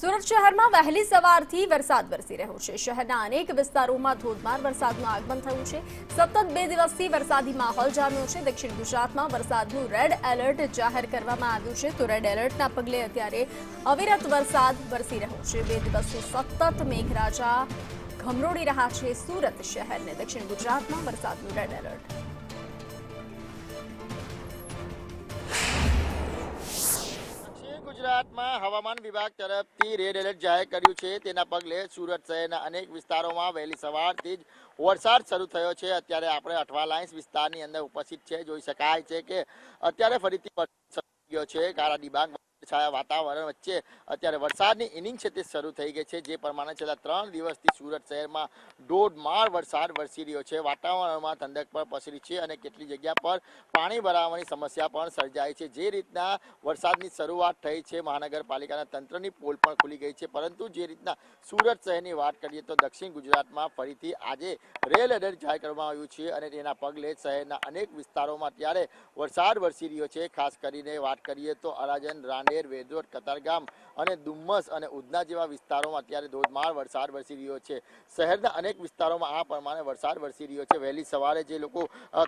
સુરત શહેરમાં વહેલી સવારથી વરસાદ વરસી રહ્યો છે। શહેરના અનેક વિસ્તારોમાં ધોધમાર વરસાદનું આગમન થયું છે। સતત 2 દિવસથી વરસાદી માહોલ જામ્યો છે। દક્ષિણ ગુજરાતમાં વરસાદનું રેડ એલર્ટ જાહેર કરવામાં આવ્યું છે। તો રેડ એલર્ટના પગલે અત્યારે અવિરત વરસાદ વરસી રહ્યો છે। 2 દિવસથી સતત મેઘરાજા ઘમરોડી રહ્યા છે સુરત શહેરને। દક્ષિણ ગુજરાતમાં વરસાદનું રેડ એલર્ટ। ગુજરાતમાં હવામાન વિભાગ તરફથી રેડ એલર્ટ જાહેર કર્યું છે। તેના પગલે સુરત શહેરના અનેક વિસ્તારોમાં વહેલી સવારથી જ વરસાદ શરૂ થયો છે। અત્યારે આપણે અઠવા લાઇન્સ વિસ્તારની અંદર ઉપસ્થિત છે। જોઈ શકાય છે કે અત્યારે ફરીથી વરસાદ શરૂ થયો છે। કાળા ડિબાંગ છાયા વાતાવરણ વચ્ચે અત્યારે વરસાદની ઇનિંગ છે તે શરૂ થઈ ગઈ છે। જે પ્રમાણે છેલ્લા 3 દિવસથી સુરત શહેરમાં ધોધમાર વરસાદ વરસી રહ્યો છે। વાતાવરણમાં ઠંડક પણ પસરી છે અને કેટલી જગ્યા પર પાણી ભરાવાની સમસ્યા પણ સર્જાઈ છે। જે રીતના વરસાદની શરૂઆત થઈ છે, મહાનગરપાલિકાના તંત્રની પોલ પણ ખુલી ગઈ છે, પરંતુ જે રીતના સુરત શહેરની વાત કરીએ તો દક્ષિણ ગુજરાતમાં ફરીથી આજે રેડ એલર્ટ જાહેર કરવામાં આવ્યું છે અને તેના પગલે શહેરના અનેક વિસ્તારોમાં અત્યારે વરસાદ વરસી રહ્યો છે। ખાસ કરીને વાત કરીએ તો અરાજન, રાંદેર, વેજોડ, કતારગામ અને ડુમ્મસ અને ઉધના જેવા વિસ્તારોમાં અત્યારે ધોધમાર વરસાદ વરસી રહ્યો છે। શહેરના અનેક વિસ્તારોમાં આ પ્રમાણે વરસાદ વરસી રહ્યો છે। વહેલી સવારે જે લોકો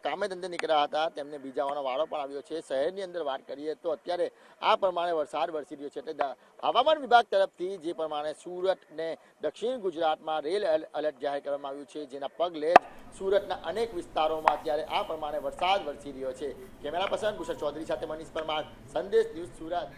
કામે ધંધે નીકળ્યા હતા તેમને બીજાવાનો વારો પણ આવ્યો છે। શહેરની અંદર વાત કરીએ તો અત્યારે આ પ્રમાણે વરસાદ વરસી રહ્યો છે। એટલે હવામાન વિભાગ તરફથી જે પ્રમાણે સુરત ને દક્ષિણ ગુજરાતમાં રેડ એલર્ટ જાહેર કરવામાં આવ્યું છે, જેના પગલે જ સુરતના અનેક વિસ્તારોમાં અત્યારે આ પ્રમાણે વરસાદ વરસી રહ્યો છે। કેમેરા પર્સન કુશલ ચૌધરી સાથે મનીષ પરમાર, સંદેશ ન્યૂઝ, સુરત।